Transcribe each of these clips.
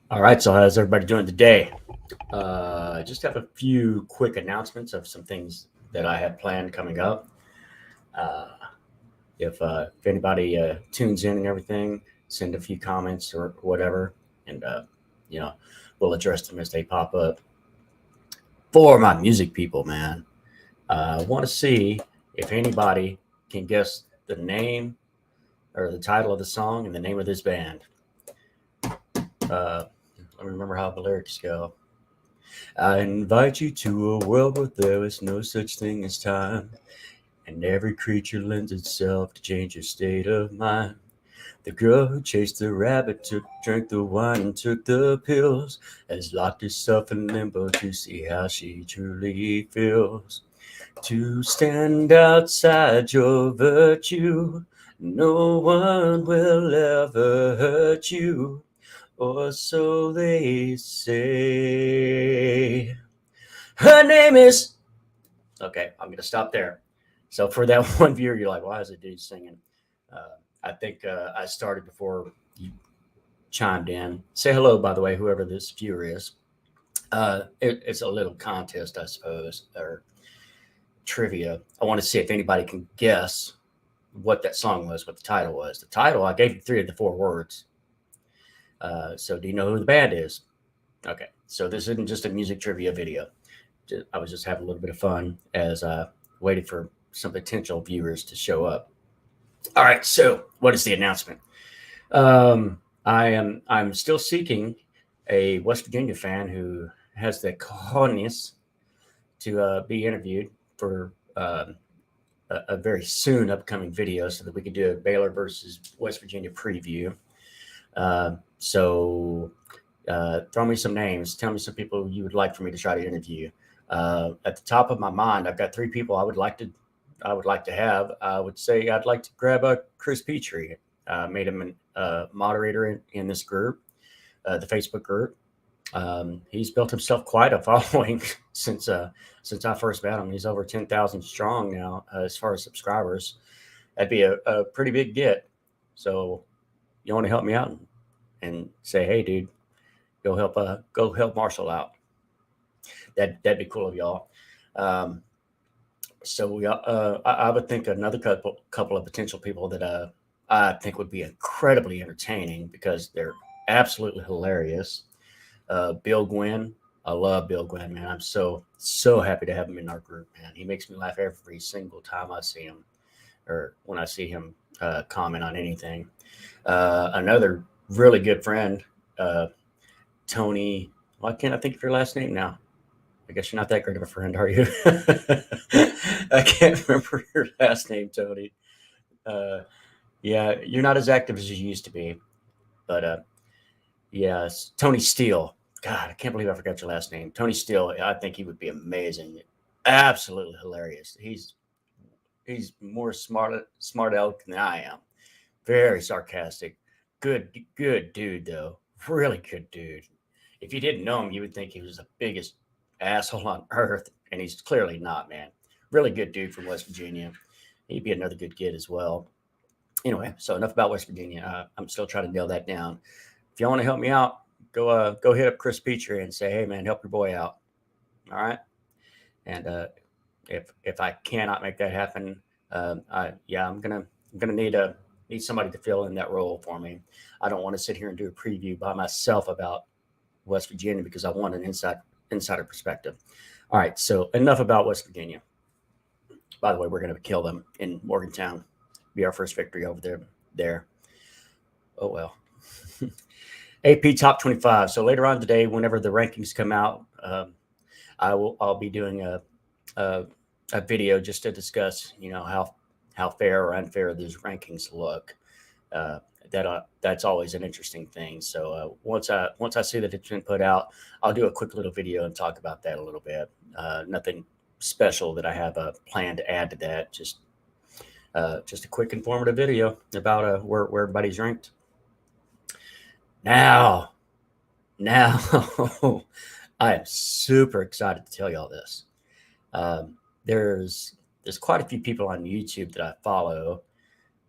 All right, so how's everybody doing today? Just have a few quick announcements of some things that I have planned coming up. Uh, if anybody tunes in and everything, send a few comments or whatever, and you know we'll address them as they pop up. For my music people, man, I want to see if anybody can guess the name or the title of the song and the name of this band. Let me remember how the lyrics go. I invite you to a world where there is no such thing as time, and every creature lends itself to change your state of mind. The girl who chased the rabbit drank the wine and took the pills, has locked herself in limbo to see how she truly feels. To stand outside your virtue, no one will ever hurt you, or so they say. Her name is. Okay, I'm going to stop there. So for that one viewer, you're like, why is it dude singing? I think I started before you chimed in. Say hello, by the way, whoever this viewer is. It's a little contest, I suppose, or trivia. I want to see if anybody can guess what that song was, what the title was. The title, I gave you three of the four words. So do you know who the band is? Okay, so this isn't just a music trivia video. I was just having a little bit of fun as I waited for some potential viewers to show up. All right, so what is the announcement? I'm still seeking a West Virginia fan who has the cojones to be interviewed for a very soon upcoming video so that we could do a Baylor versus West Virginia preview. So throw me some names. Tell me some people you would like for me to try to interview. At the top of my mind, I've got three people I would like to have. I would say I'd like to grab Chris Petrie. Made him a moderator in this group, the Facebook group. He's built himself quite a following since I first met him. He's over 10,000 strong now as far as subscribers. That'd be a pretty big get. So you want to help me out and say, hey, dude, go help Marshall out. That'd be cool of y'all. Um, I would think another couple of potential people that I think would be incredibly entertaining because they're absolutely hilarious. Bill Gwynn, I love Bill Gwynn, man. I'm so happy to have him in our group, man. He makes me laugh every single time I see him or when I see him comment on anything. Another really good friend, uh, Tony. Why can't I think of your last name now? I guess you're not that great of a friend, are you? I can't remember your last name, Tony. Uh, yeah, you're not as active as you used to be, but yeah, Tony Steele. God, I can't believe I forgot your last name. Tony Steele. I think he would be amazing. Absolutely hilarious. He's more smart aleck than I am. Very sarcastic. Good dude though. Really good dude. If you didn't know him, you would think he was the biggest asshole on earth, and he's clearly not, man. Really good dude from West Virginia. He'd be another good kid as well. Anyway, so enough about West Virginia. I'm still trying to nail that down. If y'all want to help me out, go hit up Chris Petrie and say, hey man, help your boy out. All right. And if I cannot make that happen, I'm gonna need somebody to fill in that role for me. I don't want to sit here and do a preview by myself about West Virginia because I want an insider perspective. All right, so enough about West Virginia. By the way, we're going to kill them in Morgantown. Be our first victory over there. There. Oh well. AP top 25. So later on today, whenever the rankings come out, I'll be doing a a video just to discuss how fair or unfair these rankings look. Uh, that's always an interesting thing. So once I see that it's been put out, I'll do a quick little video and talk about that a little bit. Nothing special that I have a plan to add to that. Just a quick informative video about where everybody's ranked. Now, now, I am super excited to tell y'all this. Um, there's quite a few people on YouTube that I follow,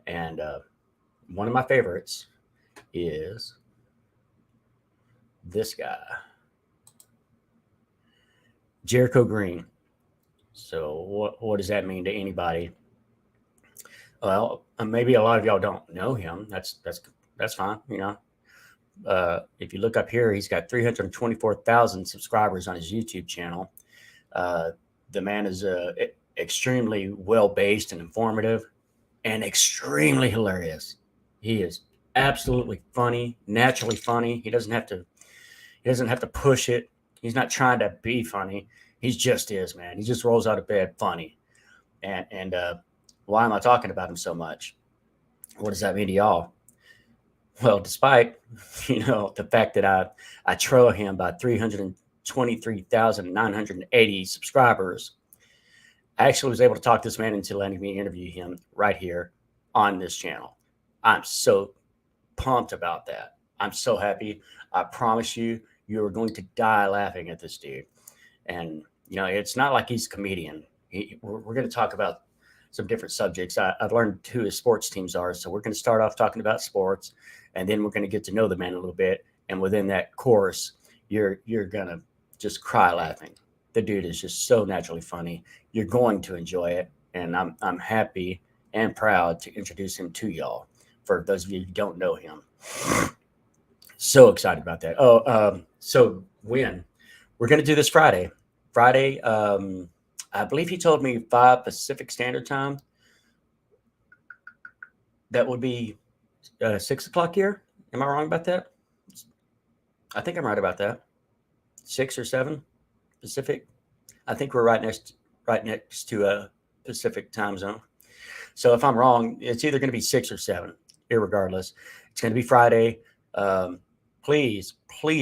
and one of my favorites is this guy, Jericho Green. So what does that mean to anybody? Well, maybe a lot of y'all don't know him. That's fine. If you look up here, he's got 324,000 subscribers on his YouTube channel. The man is extremely well based and informative, and extremely hilarious. He is absolutely funny, naturally funny. He doesn't have to push it. He's not trying to be funny. He just is, man. He just rolls out of bed funny. And why am I talking about him so much? What does that mean to y'all? Well, despite the fact that I trail him by 323,980 subscribers, I actually was able to talk this man into letting me interview him right here on this channel. I'm so pumped about that. I'm so happy. I promise you, you are going to die laughing at this dude. And it's not like he's a comedian. We're going to talk about some different subjects. I've learned who his sports teams are. So we're going to start off talking about sports, and then we're going to get to know the man a little bit. And within that course, you're going to just cry laughing. The dude is just so naturally funny. You're going to enjoy it. And I'm happy and proud to introduce him to y'all. For those of you who don't know him. So excited about that. So when we're going to do this Friday, I believe he told me 5 Pacific Standard Time. That would be 6 o'clock here. Am I wrong about that? I think I'm right about that. 6 or 7 Pacific. I think we're right next to a Pacific time zone. So if I'm wrong, it's either going to be 6 or 7. Irregardless, it's going to be Friday. Please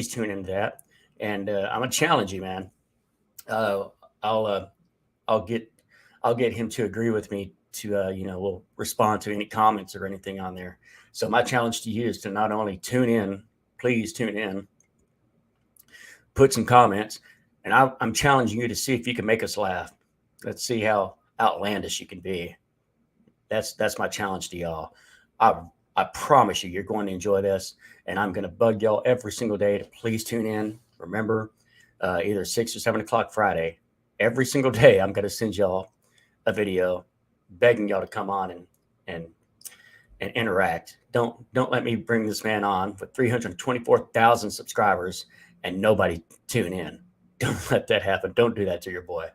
tune into that. And I'm gonna challenge you, man. I'll get him to agree with me to we'll respond to any comments or anything on there. So my challenge to you is to not only tune in, please tune in, put some comments, and I'm challenging you to see if you can make us laugh. Let's see how outlandish you can be. That's my challenge to y'all. I promise you're going to enjoy this, and I'm going to bug y'all every single day to please tune in. Remember, either 6 or 7 o'clock Friday, every single day, I'm going to send y'all a video begging y'all to come on and interact. Don't let me bring this man on with 324,000 subscribers and nobody tune in. Don't let that happen. Don't do that to your boy.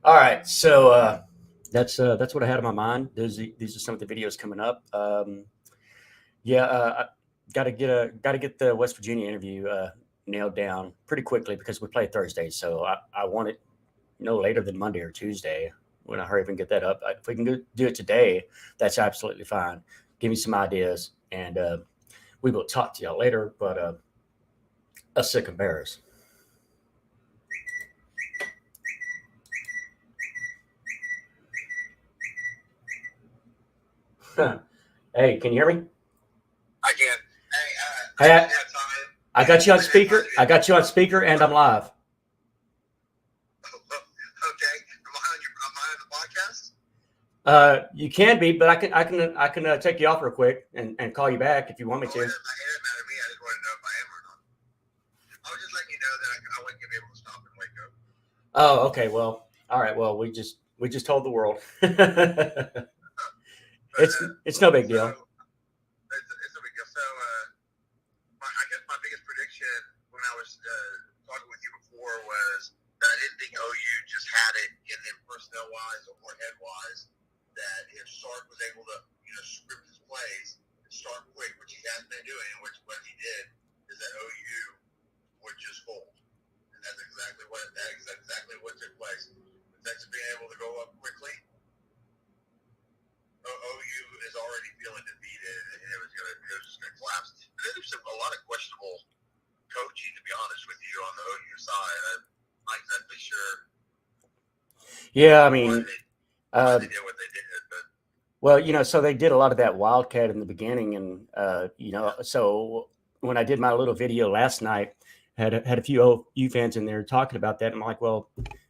All right, so that's what I had on my mind. These are some of the videos coming up. Got to get the West Virginia interview nailed down pretty quickly because we play Thursday. So I want it no later than Monday or Tuesday. We're in a hurry if we can get that up. If we can do it today, that's absolutely fine. Give me some ideas, and we will talk to y'all later. But a sick of bears. Hey, can you hear me? I can. Hey, I got you on speaker. I got you on speaker, and I'm live. Okay. Am I on the podcast? You can be, but I can take you off real quick and call you back if you want me to. It doesn't matter to me. I just want to know if I am or not. I was just letting you know that I wouldn't be able to stop and wake up. Oh, okay. Well, all right. Well, we just told the world. It's no big deal. It's no big deal. So, I guess my biggest prediction when I was talking with you before was that I didn't think OU just had it in them personnel-wise or head-wise, that if Sark was able to, script his plays and start quick, which he hasn't been doing, and which what he did is that OU would just fold. And that's exactly what took place. Instead of being able to go up quickly, OU is already feeling defeated, and it was just going to collapse. There's a lot of questionable coaching, to be honest with you, on the OU side. I'm not exactly sure. Yeah, I mean, why they did what they did, but. Well, so they did a lot of that Wildcat in the beginning, and so when I did my little video last night, had a few OU fans in there talking about that. And I'm like, well,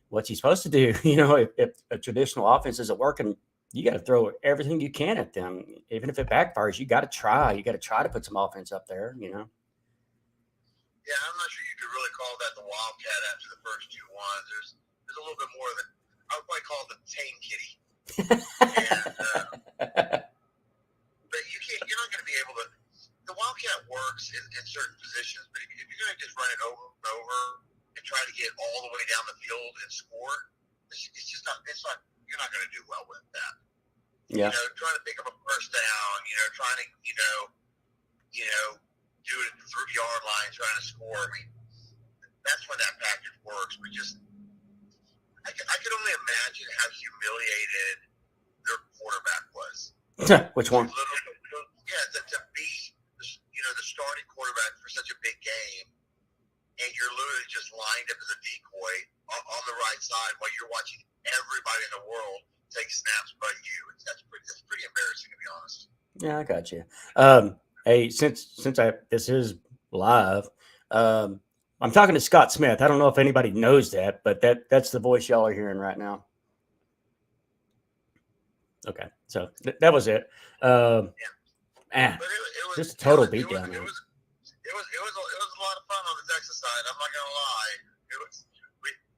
what's he supposed to do? If a traditional offense isn't working, you got to throw everything you can at them. Even if it backfires, you got to try. You got to try to put some offense up there, Yeah, Yeah, I'm not sure you could really call that the Wildcat after the first 2-1. There's a little bit more than I would probably call it the tame kitty. But you're not going to be able to. The Wildcat works in certain positions, but if you're going to just run it over and over and try to get all the way down the field and score, it's just not. It's not. You're not going to do well with that. Yeah. Trying to pick up a first down. Trying to do it at the 3-yard line, trying to score. I mean, that's when that package works. But I could only imagine how humiliated their quarterback was. Which one? To be the starting quarterback for such a big game, and you're literally just lined up as a decoy on the right side while you're watching everybody in the world take snaps but you. That's pretty embarrassing, to be honest. Yeah, I got you. Hey, since this is live, I'm talking to Scott Smith. I don't know if anybody knows that, but that's the voice y'all are hearing right now. Okay, so that was it. Man, just a total beatdown. It was a lot of fun on the Texas side. I'm not gonna lie.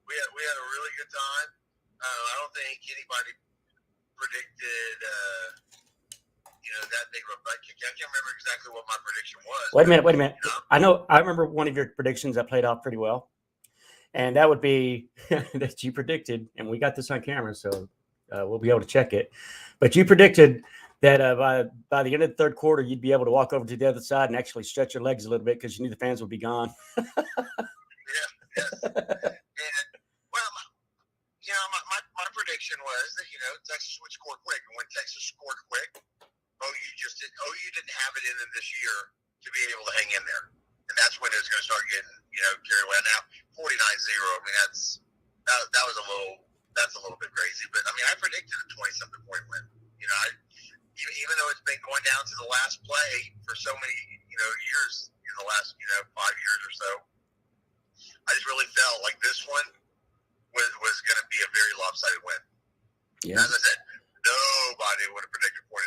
We had a really good time. I don't think anybody predicted that big of a butt kick. I can't remember exactly what my prediction was. Wait a minute. I remember one of your predictions that played off pretty well, and that would be that you predicted, and we got this on camera, so we'll be able to check it. But you predicted that by the end of the third quarter, you'd be able to walk over to the other side and actually stretch your legs a little bit because you knew the fans would be gone. Yes. And, my prediction was that, Texas would score quick. And when Texas scored quick, OU didn't have it in them this year to be able to hang in there. And that's when it was going to start getting, carried away. Now, 49-0, I mean, that's a little bit crazy. But, I mean, I predicted a 20-something point win. Even though it's been going down to the last play for so many, years, in the last, 5 years or so, I just really felt like this one was going to be a very lopsided win. Yeah. As I said, nobody would have predicted 49-0.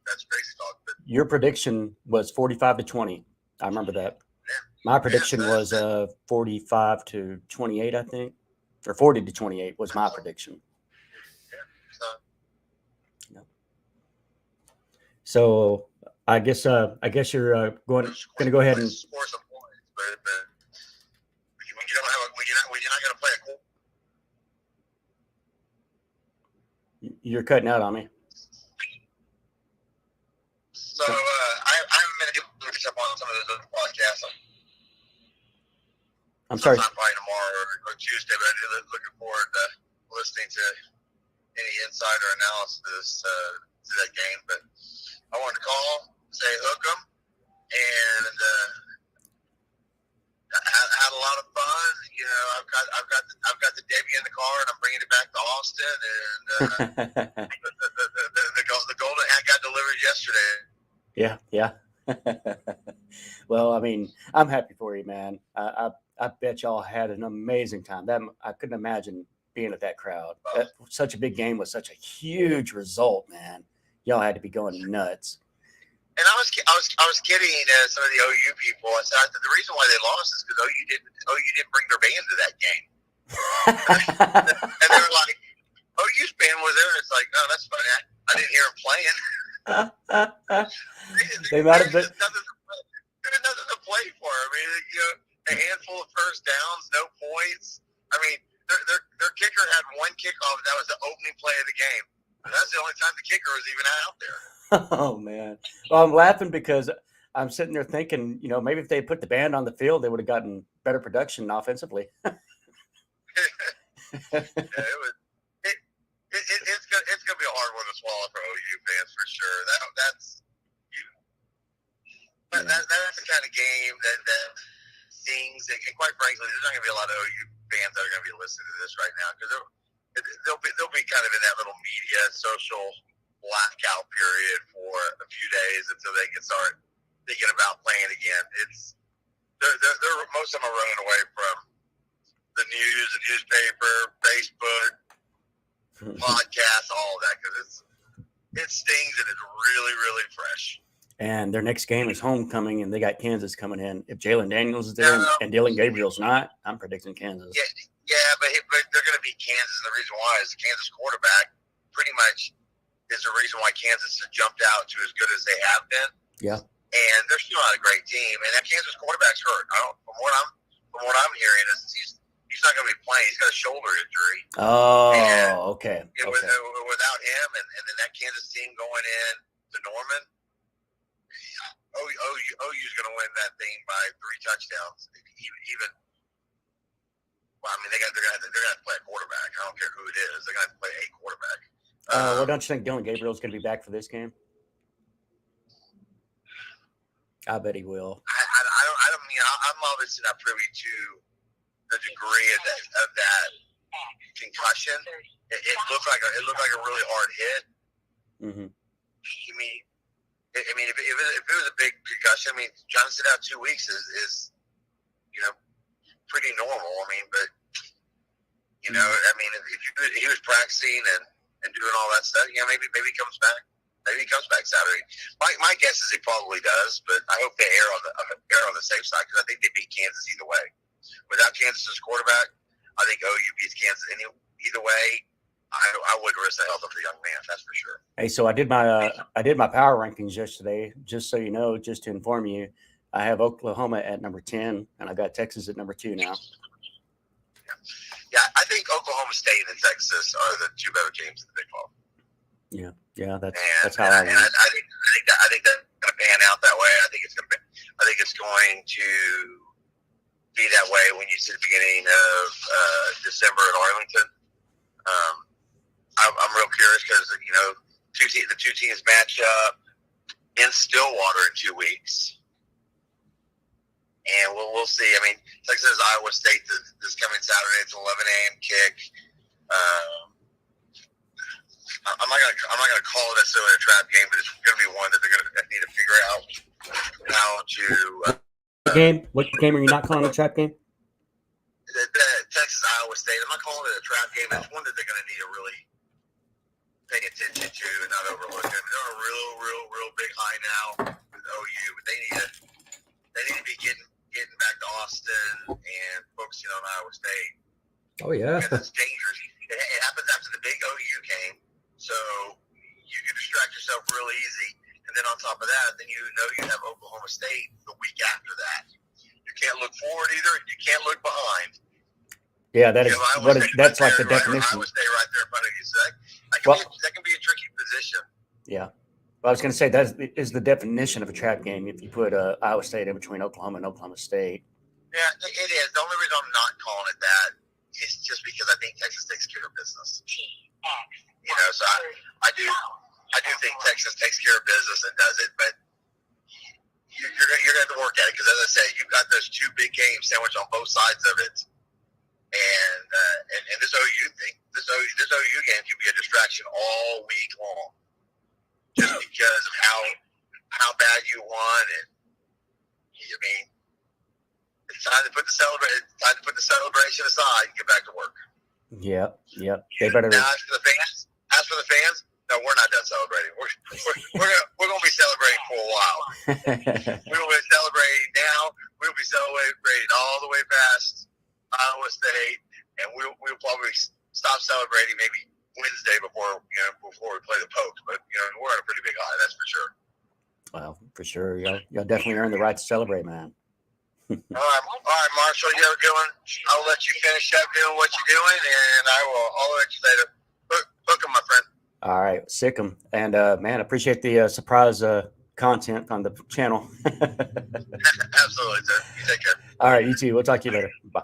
That's crazy talk. But your prediction was 45-20. I remember that. Yeah. My prediction was 45-28, I think, or 40-28 was my prediction. So I guess you're going to go ahead and score some points, but when you're not going to play a cool. You're cutting out on me. So I haven't been able to catch up on some of those other podcasts. I'm sorry. Probably tomorrow or Tuesday, but I'm looking forward to listening to any insider analysis to that game. But I wanted to call, say hook 'em, and had a lot of fun. I've got the Debbie in the car, and I'm bringing it back to Austin. And the golden hat got delivered yesterday. Yeah. Well, I mean, I'm happy for you, man. I bet y'all had an amazing time. That I couldn't imagine being at that crowd. Such a big game with such a huge result, man. Y'all had to be going nuts. And I was kidding some of the OU people. I said the reason why they lost is because OU didn't bring their band to that game. And they were like, OU's band was there. And it's like, no, that's funny. I didn't hear them playing. They might have been. There's nothing to play for. I mean, a handful of first downs, no points. I mean, their kicker had one kickoff. That was the opening play of the game. And that's the only time the kicker was even out there. Oh, man. Well, I'm laughing because I'm sitting there thinking, maybe if they put the band on the field, they would have gotten better production offensively. Yeah, it's gonna be a hard one to swallow for OU fans for sure. That's the kind of game that sings. And quite frankly, there's not gonna be a lot of OU fans that are gonna be listening to this right now because they'll be kind of in that little media social blackout period for a few days until they can start thinking about playing again. They're most of them are running away from the news, the newspaper, Facebook, podcasts, all of that because it stings and it's really, really fresh. and their next game is homecoming, and they got Kansas coming in. If Jalen Daniels is there No. and Dylan Gabriel's not, I'm predicting Kansas. Yeah, but they're going to beat Kansas. And the reason why is the Kansas quarterback pretty much is the reason why Kansas has jumped out to as good as they have been. Yeah. And they're still not a great team. And that Kansas quarterback's hurt. From what I'm hearing is he's not going to be playing. He's got a shoulder injury. Oh, okay. Without him and then that Kansas team going in to Norman, OU's going to win that thing by 3 touchdowns. Even well, I mean, they're going to play a quarterback. I don't care who it is. They're going to play a quarterback. Well, don't you think Dylan Gabriel's going to be back for this game? I bet he will. I don't mean I'm obviously not privy to the degree of that concussion. It looked like a really hard hit. Mm-hmm. I mean, if it was a big concussion, I mean, Johnson out 2 weeks is pretty normal. I mean, but I mean, if he was practicing and doing all that stuff, maybe he comes back. Maybe he comes back Saturday. My guess is he probably does, but I hope they err on the safe side because I think they beat Kansas either way. Without Kansas as quarterback, I think OU beats Kansas either way. I wouldn't risk the health of the young man, that's for sure. Hey, so I did my power rankings yesterday. Just so you know, just to inform you, I have Oklahoma at number 10, and I got Texas at number 2 now. Yeah, I think Oklahoma State and Texas are the 2 better teams in the Big 12. Yeah, that's how I think that's going to pan out that way. I think it's going to be that way when you see the beginning of December in Arlington. I'm real curious because the 2 teams match up in Stillwater in 2 weeks, and we'll see. I mean, Texas Iowa State this coming Saturday. It's an 11 a.m. kick. I'm not gonna call it necessarily a trap game, but it's gonna be one that they're gonna need to figure out how to. What game are you not calling a trap game? The Texas Iowa State. I'm not calling it a trap game. It's one that they're gonna need to really pay attention to and not overlook. They're on a real big high now with OU, but they need to be getting back to Austin and focusing on Iowa State. Oh yeah, that's dangerous. It happens after the big OU game. So you can distract yourself real easy. And then on top of that, then you have Oklahoma State the week after that. You can't look forward either. You can't look behind. Yeah, that's like the definition. Iowa State right there in front of you. So that can be a tricky position. Yeah. Well, I was going to say that is the definition of a trap game if you put Iowa State in between Oklahoma and Oklahoma State. Yeah, it is. The only reason I'm not calling it that is just because I think Texas takes care of business. So I do think Texas takes care of business and does it, but you're going to have to work at it because, as I said, you've got those 2 big games sandwiched on both sides of it, and this OU thing, this OU game can be a distraction all week long, just because of how bad you won, and I mean, it's time to put the celebration aside and get back to work. Yep. They better. Now, as for the fans, no, we're not done celebrating. We're going to be celebrating for a while. We'll be celebrating now. We'll be celebrating all the way past Iowa State, and we'll probably stop celebrating maybe Wednesday before we play the Pokes. But we're on a pretty big high, that's for sure. Well, for sure, you'll definitely earn the right to celebrate, man. All right, Marshall, you have a good one. I'll let you finish up doing what you're doing, and I'll let you later. Hook 'em, my friend. All right, sick 'em. And, man, appreciate the surprise content on the channel. Absolutely, sir. You take care. All right, you too. We'll talk to you later. Bye.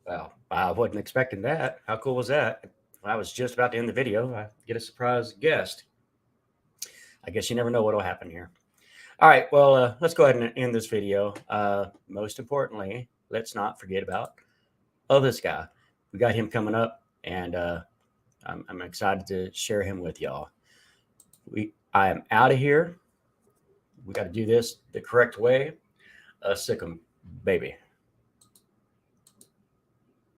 Well, I wasn't expecting that. How cool was that? I was just about to end the video. I get a surprise guest. I guess you never know what will happen here. All right, well, let's go ahead and end this video. Most importantly, let's not forget about this guy. We got him coming up, and I'm excited to share him with y'all. I am out of here. We got to do this the correct way. Sick 'em, baby.